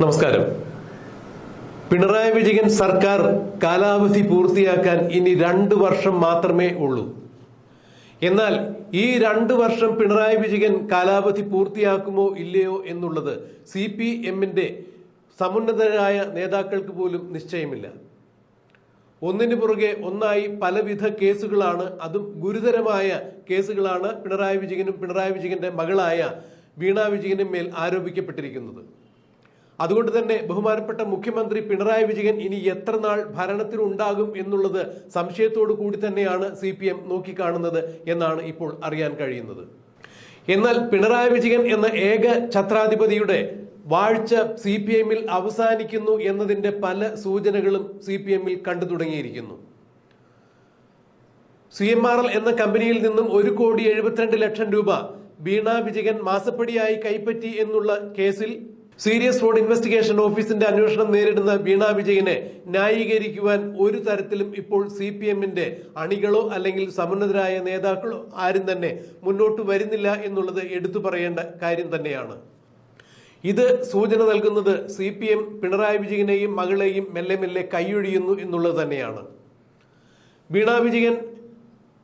നമസ്കാരം. പിണറായി വിജയൻ സർക്കാർ കാലാവധി പൂർത്തിയാക്കാൻ ഇനി 2 വർഷം മാത്രമേ ഉള്ളൂ. എന്നാൽ ഈ 2 വർഷം പിണറായി വിജയൻ കാലാവധി പൂർത്തിയാക്കുമോ ഇല്ലയോ എന്നുള്ളത് CPM-ന്റെ സമുന്നതരായ നേതാക്കൾക്ക് പോലും നിശ്ചയമില്ല. ഒന്നിനു പുറകെ ഒന്നായി പലവിധ കേസുകളാണ്, അതും ഗുരുതരമായ കേസുകളാണ് പിണറായി വിജയനും പിണറായി വിജയന്റെ മകളായ വീണ വിജയനും മേൽ ആരോപിക്കപ്പെട്ടിരിക്കുന്നത്. അതുകൊണ്ട് തന്നെ ബഹുമാനപ്പെട്ട മുഖ്യമന്ത്രി പിണറായി വിജയൻ ഇനി എത്ര നാൾ ഭരണത്തിലുണ്ടാകും എന്നുള്ളത് സംശയത്തോടു കൂടി തന്നെയാണ് CPM നോക്കിക്കാണുന്നത് എന്നാണ് ഇപ്പോൾ അറിയാൻ കഴിയുന്നത്. എന്നാൽ പിണറായി വിജയൻ എന്ന ഏക ഛത്രാധിപതിയുടെ വാഴ്ച CPM-ൽ അവസാനിക്കുന്നു എന്നതിന്റെ പല സൂചനകളും CPM-ൽ കണ്ടു തുടങ്ങിയിരിക്കുന്നു. CMRL എന്ന കമ്പനിയിൽ നിന്നും 1,72,00,000 രൂപ വീണ വിജയൻ മാസപ്പടിയായി കൈപ്പറ്റി എന്നുള്ള കേസിൽ സീരിയസ് ഫ്രോഡ് ഇൻവെസ്റ്റിഗേഷൻ ഓഫീസിന്റെ അന്വേഷണം നേരിടുന്ന വീണ വിജയനെ ന്യായീകരിക്കുവാൻ ഒരു തരത്തിലും ഇപ്പോൾ CPM-ന്റെ അണികളോ അല്ലെങ്കിൽ സമുന്നതരായ നേതാക്കളോ ആരും തന്നെ മുന്നോട്ട് വരുന്നില്ല എന്നുള്ളത് എടുത്തു പറയേണ്ട കാര്യം തന്നെയാണ്. ഇത് സൂചന നൽകുന്നത് CPM പിണറായി വിജയനെയും മകളെയും മെല്ലെ മെല്ലെ കൈയൊഴിയുന്നു എന്നുള്ളത് തന്നെയാണ്. വീണ വിജയൻ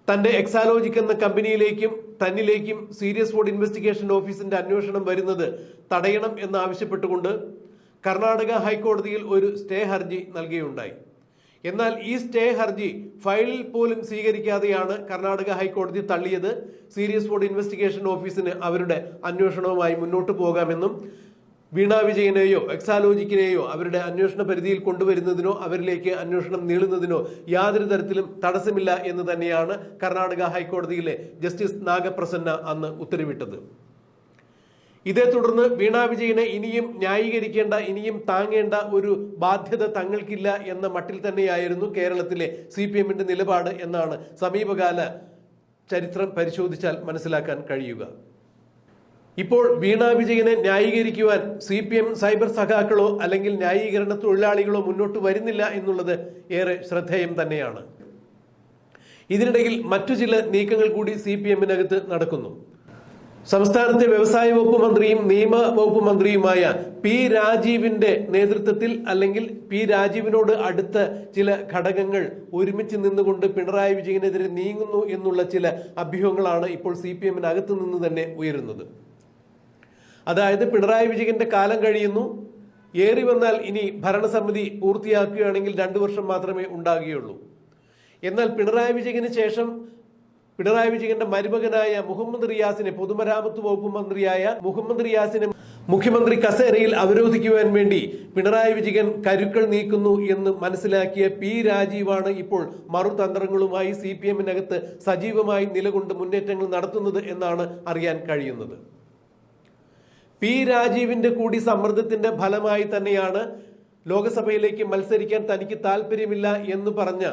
തന്റെ എക്സാലോജിക് എന്ന കമ്പനിയിലേക്കും തന്നിലേക്കും സീരിയസ് ഫ്രോഡ് ഇൻവെസ്റ്റിഗേഷൻ ഓഫീസിന്റെ അന്വേഷണം വരുന്നത് തടയണം എന്നാവശ്യപ്പെട്ടുകൊണ്ട് കർണാടക ഹൈക്കോടതിയിൽ ഒരു സ്റ്റേ ഹർജി നൽകുകയുണ്ടായി. എന്നാൽ ഈ സ്റ്റേ ഹർജി ഫയലിൽ പോലും സ്വീകരിക്കാതെയാണ് കർണാടക ഹൈക്കോടതി തള്ളിയത്. സീരിയസ് ഫ്രോഡ് ഇൻവെസ്റ്റിഗേഷൻ ഓഫീസിന് അവരുടെ അന്വേഷണവുമായി മുന്നോട്ട് പോകാമെന്നും വീണ വിജയനെയോ എക്സാലോജിക്കിനെയോ അവരുടെ അന്വേഷണ പരിധിയിൽ കൊണ്ടുവരുന്നതിനോ അവരിലേക്ക് അന്വേഷണം നീളുന്നതിനോ യാതൊരു തരത്തിലും തടസ്സമില്ല എന്ന് തന്നെയാണ് കർണാടക ഹൈക്കോടതിയിലെ ജസ്റ്റിസ് നാഗപ്രസന്ന അന്ന് ഉത്തരവിട്ടത്. ഇതേ തുടർന്ന് വീണ വിജയനെ ഇനിയും ന്യായീകരിക്കേണ്ട, ഇനിയും താങ്ങേണ്ട ഒരു ബാധ്യത തങ്ങൾക്കില്ല എന്ന മട്ടിൽ തന്നെയായിരുന്നു കേരളത്തിലെ CPM-ന്റെ നിലപാട് എന്നാണ് സമീപകാല ചരിത്രം പരിശോധിച്ചാൽ മനസ്സിലാക്കാൻ കഴിയുക. ഇപ്പോൾ വീണ വിജയനെ ന്യായീകരിക്കുവാൻ CPM സൈബർ സഖാക്കളോ അല്ലെങ്കിൽ ന്യായീകരണ തൊഴിലാളികളോ മുന്നോട്ട് വരുന്നില്ല എന്നുള്ളത് ഏറെ ശ്രദ്ധേയം തന്നെയാണ്. ഇതിനിടയിൽ മറ്റു ചില നീക്കങ്ങൾ കൂടി CPM-നകത്ത് നടക്കുന്നു. സംസ്ഥാനത്തെ വ്യവസായ വകുപ്പ് മന്ത്രിയും നിയമ വകുപ്പ് മന്ത്രിയുമായ P. രാജീവിന്റെ നേതൃത്വത്തിൽ അല്ലെങ്കിൽ P. രാജീവിനോട് അടുത്ത ചില ഘടകങ്ങൾ ഒരുമിച്ച് നിന്നുകൊണ്ട് പിണറായി വിജയനെതിരെ നീങ്ങുന്നു എന്നുള്ള ചില അഭ്യൂഹങ്ങളാണ് ഇപ്പോൾ CPM-നകത്ത് നിന്ന് തന്നെ ഉയരുന്നത്. അതായത് പിണറായി വിജയന്റെ കാലം കഴിയുന്നു, ഏറി വന്നാൽ ഇനി ഭരണസമിതി പൂർത്തിയാക്കുകയാണെങ്കിൽ 2 വർഷം മാത്രമേ ഉണ്ടാകുകയുള്ളൂ. എന്നാൽ പിണറായി വിജയന് ശേഷം പിണറായി വിജയന്റെ മരുമകനായ മുഹമ്മദ് റിയാസിനെ, പൊതുമരാമത്ത് വകുപ്പ് മന്ത്രിയായ മുഹമ്മദ് റിയാസിനെ മുഖ്യമന്ത്രി കസേരയിൽ അവരോധിക്കുവാൻ വേണ്ടി പിണറായി വിജയൻ കരുക്കൾ നീക്കുന്നു എന്ന് മനസ്സിലാക്കിയ P. രാജീവാണ് ഇപ്പോൾ മറുതന്ത്രങ്ങളുമായി CPM-നകത്ത് സജീവമായി നിലകൊണ്ട് മുന്നേറ്റങ്ങൾ നടത്തുന്നത് എന്നാണ് അറിയാൻ കഴിയുന്നത്. P. രാജീവിന്റെ കൂടി സമ്മർദ്ദത്തിന്റെ ഫലമായി തന്നെയാണ് ലോക്സഭയിലേക്ക് മത്സരിക്കാൻ തനിക്ക് താല്പര്യമില്ല എന്ന് പറഞ്ഞ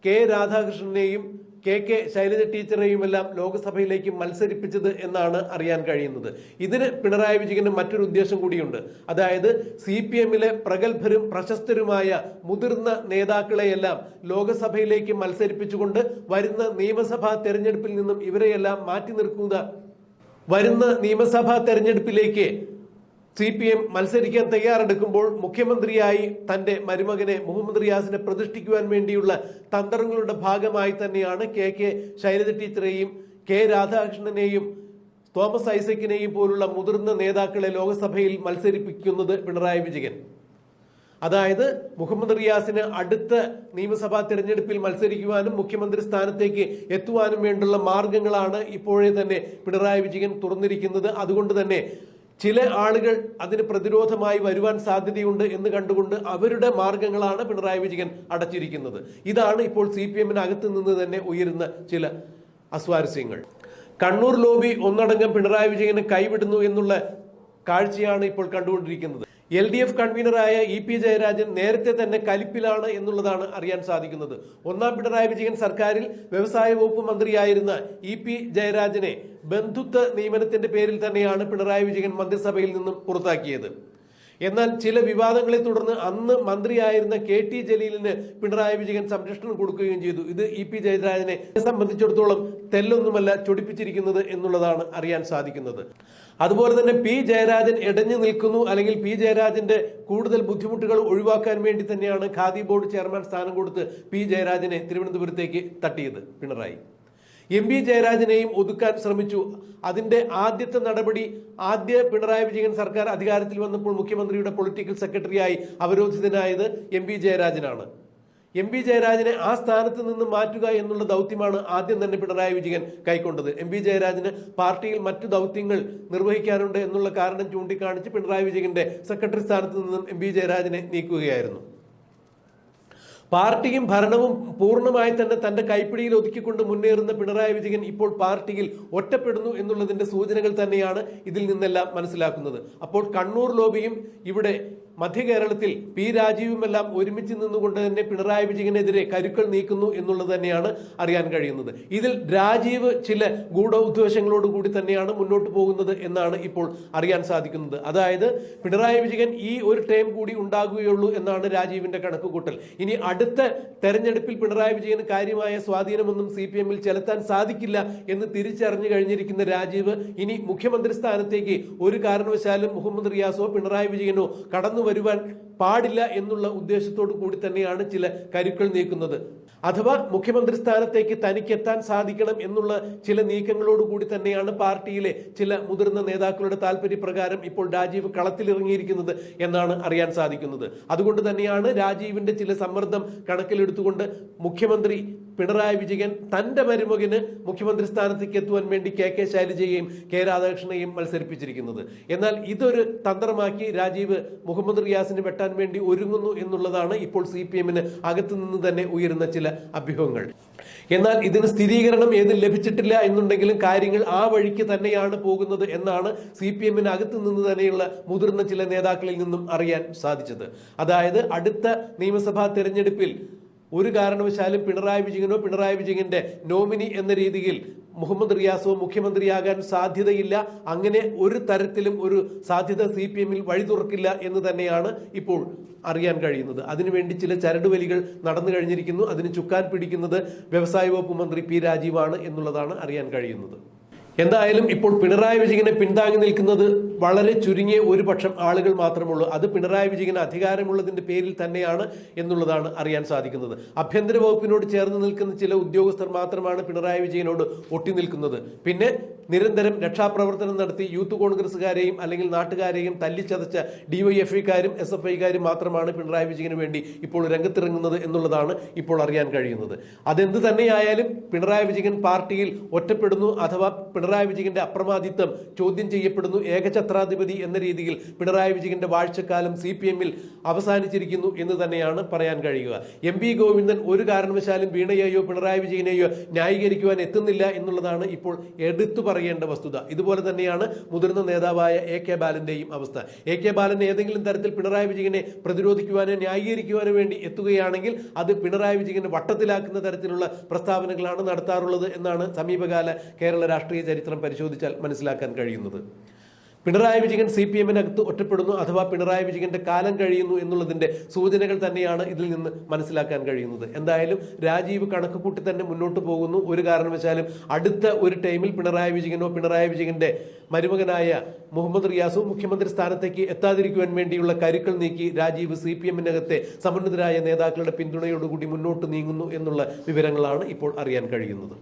K. രാധാകൃഷ്ണനെയും KK. ശൈലജ ടീച്ചറെയുമെല്ലാം ലോക്സഭയിലേക്ക് മത്സരിപ്പിച്ചത് എന്നാണ് അറിയാൻ കഴിയുന്നത്. ഇതിന് പിണറായി വിജയന് മറ്റൊരു ഉദ്ദേശം കൂടിയുണ്ട്. അതായത് CPM-ലെ പ്രഗത്ഭരും പ്രശസ്തരുമായ മുതിർന്ന നേതാക്കളെയെല്ലാം ലോക്സഭയിലേക്ക് മത്സരിപ്പിച്ചുകൊണ്ട് വരുന്ന നിയമസഭാ തെരഞ്ഞെടുപ്പിൽ നിന്നും ഇവരെയെല്ലാം മാറ്റി നിർത്തുക. വരുന്ന നിയമസഭാ തെരഞ്ഞെടുപ്പിലേക്ക് CPM മത്സരിക്കാൻ തയ്യാറെടുക്കുമ്പോൾ മുഖ്യമന്ത്രിയായി തന്റെ മരുമകനെ മുഹമ്മദ് റിയാസിനെ പ്രതിഷ്ഠിക്കുവാൻ വേണ്ടിയുള്ള തന്ത്രങ്ങളുടെ ഭാഗമായി തന്നെയാണ് KK. ശൈലജ ടീച്ചറെയും K. രാധാകൃഷ്ണനെയും തോമസ് ഐസക്കിനെയും പോലുള്ള മുതിർന്ന നേതാക്കളെ ലോക്സഭയിൽ മത്സരിപ്പിക്കുന്നത് പിണറായി വിജയൻ. അതായത് മുഹമ്മദ് റിയാസിന് അടുത്ത നിയമസഭാ തെരഞ്ഞെടുപ്പിൽ മത്സരിക്കുവാനും മുഖ്യമന്ത്രി സ്ഥാനത്തേക്ക് എത്തുവാനും വേണ്ടിയുള്ള മാർഗങ്ങളാണ് ഇപ്പോഴേ തന്നെ പിണറായി വിജയൻ തുറന്നിരിക്കുന്നത്. അതുകൊണ്ട് തന്നെ ചില ആളുകൾ അതിന് പ്രതിരോധമായി വരുവാൻ സാധ്യതയുണ്ട് എന്ന് കണ്ടുകൊണ്ട് അവരുടെ മാർഗങ്ങളാണ് പിണറായി വിജയൻ അടച്ചിരിക്കുന്നത്. ഇതാണ് ഇപ്പോൾ CPM-നകത്ത് നിന്ന് തന്നെ ഉയരുന്ന ചില അസ്വാരസ്യങ്ങൾ. കണ്ണൂർ ലോബി ഒന്നടങ്കം പിണറായി വിജയനെ കൈവിടുന്നു എന്നുള്ള കാഴ്ചയാണ് ഇപ്പോൾ കണ്ടുകൊണ്ടിരിക്കുന്നത്. LDF കൺവീനറായ EP ജയരാജൻ നേരത്തെ തന്നെ കലിപ്പിലാണ് എന്നുള്ളതാണ് അറിയാൻ സാധിക്കുന്നത്. ഒന്നാം പിണറായി വിജയൻ സർക്കാരിൽ വ്യവസായ വകുപ്പ് മന്ത്രിയായിരുന്ന EP ജയരാജനെ ബന്ധുത്വ നിയമനത്തിന്റെ പേരിൽ തന്നെയാണ് പിണറായി വിജയൻ മന്ത്രിസഭയിൽ നിന്നും പുറത്താക്കിയത്. എന്നാൽ ചില വിവാദങ്ങളെ തുടർന്ന് അന്ന് മന്ത്രിയായിരുന്ന KT ജലീലിന് പിണറായി വിജയൻ സംരക്ഷണം കൊടുക്കുകയും ചെയ്തു. ഇത് EP ജയരാജനെ സംബന്ധിച്ചിടത്തോളം തെല്ലൊന്നുമല്ല ചൊടിപ്പിച്ചിരിക്കുന്നത് എന്നുള്ളതാണ് അറിയാൻ സാധിക്കുന്നത്. അതുപോലെ തന്നെ P ജയരാജൻ ഇടഞ്ഞു നിൽക്കുന്നു, അല്ലെങ്കിൽ P ജയരാജന്റെ കൂടുതൽ ബുദ്ധിമുട്ടുകൾ ഒഴിവാക്കാൻ വേണ്ടി തന്നെയാണ് ഖാദി ബോർഡ് ചെയർമാൻ സ്ഥാനം കൊടുത്ത് P ജയരാജനെ തിരുവനന്തപുരത്തേക്ക് തട്ടിയത് പിണറായി. MP ജയരാജനെയും ഒതുക്കാൻ ശ്രമിച്ചു. അതിന്റെ ആദ്യത്തെ നടപടി പിണറായി വിജയൻ സർക്കാർ അധികാരത്തിൽ വന്നപ്പോൾ മുഖ്യമന്ത്രിയുടെ പൊളിറ്റിക്കൽ സെക്രട്ടറിയായി അവരോധിതനായത് MP ജയരാജനാണ്. MP ജയരാജനെ ആ സ്ഥാനത്ത് നിന്ന് മാറ്റുക എന്നുള്ള ദൗത്യമാണ് ആദ്യം തന്നെ പിണറായി വിജയൻ കൈക്കൊണ്ടത്. MP ജയരാജന് പാർട്ടിയിൽ മറ്റു ദൗത്യങ്ങൾ നിർവഹിക്കാനുണ്ട് എന്നുള്ള കാരണം ചൂണ്ടിക്കാണിച്ച് പിണറായി വിജയന്റെ സെക്രട്ടറി സ്ഥാനത്ത് നിന്നും MP ജയരാജനെ നീക്കുകയായിരുന്നു. പാർട്ടിയും ഭരണവും പൂർണ്ണമായി തന്നെ തന്റെ കൈപ്പിടിയിൽ ഒതുക്കിക്കൊണ്ട് മുന്നേറുന്ന പിണറായി വിജയൻ ഇപ്പോൾ പാർട്ടിയിൽ ഒറ്റപ്പെടുന്നു എന്നുള്ളതിന്റെ സൂചനകൾ തന്നെയാണ് ഇതിൽ നിന്നെല്ലാം മനസ്സിലാക്കുന്നത്. അപ്പോൾ കണ്ണൂർ ലോബിയും ഇവിടെ മധ്യ കേരളത്തിൽ P രാജീവുമെല്ലാം ഒരുമിച്ച് നിന്നുകൊണ്ട് തന്നെ പിണറായി വിജയനെതിരെ കരുക്കൾ നീക്കുന്നു എന്നുള്ളത് തന്നെയാണ് അറിയാൻ കഴിയുന്നത്. ഇതിൽ രാജീവ് ചില ഗൂഢോദ്ദേശങ്ങളോട് കൂടി തന്നെയാണ് മുന്നോട്ട് പോകുന്നത് എന്നാണ് ഇപ്പോൾ അറിയാൻ സാധിക്കുന്നത്. അതായത് പിണറായി വിജയൻ ഈ ഒരു ടൈം കൂടി ഉണ്ടാകുകയുള്ളൂ എന്നാണ് രാജീവിന്റെ കണക്കുകൂട്ടൽ. ഇനി അടുത്ത തെരഞ്ഞെടുപ്പിൽ പിണറായി വിജയന് കാര്യമായ സ്വാധീനമൊന്നും CPM-ൽ ചെലുത്താൻ സാധിക്കില്ല എന്ന് തിരിച്ചറിഞ്ഞു കഴിഞ്ഞിരിക്കുന്ന രാജീവ് ഇനി മുഖ്യമന്ത്രി സ്ഥാനത്തേക്ക് ഒരു കാരണവശാലും മുഹമ്മദ് റിയാസോ പിണറായി വിജയനോ കടന്നു വരുവാൻ പാടില്ല എന്നുള്ള ഉദ്ദേശത്തോടു കൂടി തന്നെയാണ് ചില കരുക്കൾ നീക്കുന്നത്. അഥവാ മുഖ്യമന്ത്രി സ്ഥാനത്തേക്ക് തനിക്ക് എത്താൻ സാധിക്കണം എന്നുള്ള ചില നീക്കങ്ങളോട് കൂടി തന്നെയാണ് പാർട്ടിയിലെ ചില മുതിർന്ന നേതാക്കളുടെ താല്പര്യപ്രകാരം ഇപ്പോൾ രാജീവ് കളത്തിലിറങ്ങിയിരിക്കുന്നത് എന്നാണ് അറിയാൻ സാധിക്കുന്നത്. അതുകൊണ്ട് തന്നെയാണ് രാജീവിന്റെ ചില സമ്മർദ്ദം കണക്കിലെടുത്തുകൊണ്ട് മുഖ്യമന്ത്രി പിണറായി വിജയൻ തന്റെ മരുമകന് മുഖ്യമന്ത്രി സ്ഥാനത്തേക്ക് എത്തുവാൻ വേണ്ടി KK ശൈലജയെയും K രാധാകൃഷ്ണനെയും മത്സരിപ്പിച്ചിരിക്കുന്നത്. എന്നാൽ ഇതൊരു തന്ത്രമാക്കി രാജീവ് മുഹമ്മദ് റിയാസിന് വെട്ടാൻ വേണ്ടി ഒരുങ്ങുന്നു എന്നുള്ളതാണ് ഇപ്പോൾ CPM-ന് അകത്തു നിന്ന് തന്നെ ഉയരുന്ന ചില അഭ്യൂഹങ്ങൾ. എന്നാൽ ഇതിന് സ്ഥിരീകരണം ഏതും ലഭിച്ചിട്ടില്ല എന്നുണ്ടെങ്കിലും കാര്യങ്ങൾ ആ വഴിക്ക് തന്നെയാണ് പോകുന്നത് എന്നാണ് CPM-ന് അകത്തു നിന്ന് തന്നെയുള്ള മുതിർന്ന ചില നേതാക്കളിൽ നിന്നും അറിയാൻ സാധിച്ചത്. അതായത് അടുത്ത നിയമസഭാ തെരഞ്ഞെടുപ്പിൽ ഒരു കാരണവശാലും പിണറായി വിജയനോ പിണറായി വിജയന്റെ നോമിനി എന്ന രീതിയിൽ മുഹമ്മദ് റിയാസോ മുഖ്യമന്ത്രിയാകാൻ സാധ്യതയില്ല. അങ്ങനെ ഒരു തരത്തിലും ഒരു സാധ്യത CPM-ൽ വഴി തുറക്കില്ല എന്ന് തന്നെയാണ് ഇപ്പോൾ അറിയാൻ കഴിയുന്നത്. അതിനുവേണ്ടി ചില ചരടുവലികൾ നടന്നു കഴിഞ്ഞിരിക്കുന്നു. അതിന് ചുക്കാൻ പിടിക്കുന്നത് വ്യവസായ വകുപ്പ് മന്ത്രി P രാജീവാണ് എന്നുള്ളതാണ് അറിയാൻ കഴിയുന്നത്. എന്തായാലും ഇപ്പോൾ പിണറായി വിജയനെ പിന്താങ്ങി നിൽക്കുന്നത് വളരെ ചുരുങ്ങിയ ഒരു പക്ഷം ആളുകൾ മാത്രമുള്ളൂ. അത് പിണറായി വിജയന് അധികാരമുള്ളതിന്റെ പേരിൽ തന്നെയാണ് എന്നുള്ളതാണ് അറിയാൻ സാധിക്കുന്നത്. ആഭ്യന്തര വകുപ്പിനോട് ചേർന്ന് നിൽക്കുന്ന ചില ഉദ്യോഗസ്ഥർ മാത്രമാണ് പിണറായി വിജയനോട് ഒട്ടി നിൽക്കുന്നത്. പിന്നെ നിരന്തരം രക്ഷാപ്രവർത്തനം നടത്തി യൂത്ത് കോൺഗ്രസുകാരെയും അല്ലെങ്കിൽ നാട്ടുകാരെയും തല്ലിച്ചതച്ച DYFI-കാരും SFI-കാരും മാത്രമാണ് പിണറായി വിജയന് വേണ്ടി ഇപ്പോൾ രംഗത്തിറങ്ങുന്നത് എന്നുള്ളതാണ് ഇപ്പോൾ അറിയാൻ കഴിയുന്നത്. അതെന്ത് തന്നെയായാലും പിണറായി വിജയൻ പാർട്ടിയിൽ ഒറ്റപ്പെടുന്നു, അഥവാ പിണറായി വിജയന്റെ അപ്രമാദിത്വം ചോദ്യം ചെയ്യപ്പെടുന്നു. ഏകഛത്രാധിപതി എന്ന രീതിയിൽ പിണറായി വിജയന്റെ വാഴ്ചക്കാലം CPM-ൽ അവസാനിച്ചിരിക്കുന്നു എന്ന് തന്നെയാണ് പറയാൻ കഴിയുക. MP ഗോവിന്ദൻ ഒരു കാരണവശാലും വീണയെയോ പിണറായി വിജയനെയോ ന്യായീകരിക്കുവാൻ എത്തുന്നില്ല എന്നുള്ളതാണ് ഇപ്പോൾ എടുത്തു പറയേണ്ട വസ്തുത. ഇതുപോലെ തന്നെയാണ് മുതിർന്ന നേതാവായ AK ബാലന്റെയും അവസ്ഥ. AK ബാലൻ ഏതെങ്കിലും തരത്തിൽ പിണറായി വിജയനെ പ്രതിരോധിക്കുവാനോ ന്യായീകരിക്കുവാനോ വേണ്ടി എത്തുകയാണെങ്കിൽ അത് പിണറായി വിജയനെ വട്ടത്തിലാക്കുന്ന തരത്തിലുള്ള പ്രസ്താവനകളാണ് നടത്താറുള്ളത് എന്നാണ് സമീപകാല കേരള രാഷ്ട്രീയ ചരിത്രം പരിശോധിച്ചാൽ മനസ്സിലാക്കാൻ കഴിയുന്നത്. പിണറായി വിജയൻ CPM-നകത്ത് ഒറ്റപ്പെടുന്നു, അഥവാ പിണറായി വിജയന്റെ കാലം കഴിയുന്നു എന്നുള്ളതിന്റെ സൂചനകൾ തന്നെയാണ് ഇതിൽ നിന്ന് മനസ്സിലാക്കാൻ കഴിയുന്നത്. എന്തായാലും രാജീവ് കണക്ക് കൂട്ടി തന്നെ മുന്നോട്ട് പോകുന്നു. ഒരു കാരണവശാലും അടുത്ത ഒരു ടൈമിൽ പിണറായി വിജയനോ പിണറായി വിജയന്റെ മരുമകനായ മുഹമ്മദ് റിയാസോ മുഖ്യമന്ത്രി സ്ഥാനത്തേക്ക് എത്താതിരിക്കുവാൻ വേണ്ടിയുള്ള കരുക്കൾ നീക്കി രാജീവ് CPM-നകത്തെ സമുന്നതരായ നേതാക്കളുടെ പിന്തുണയോടുകൂടി മുന്നോട്ട് നീങ്ങുന്നു എന്നുള്ള വിവരങ്ങളാണ് ഇപ്പോൾ അറിയാൻ കഴിയുന്നത്.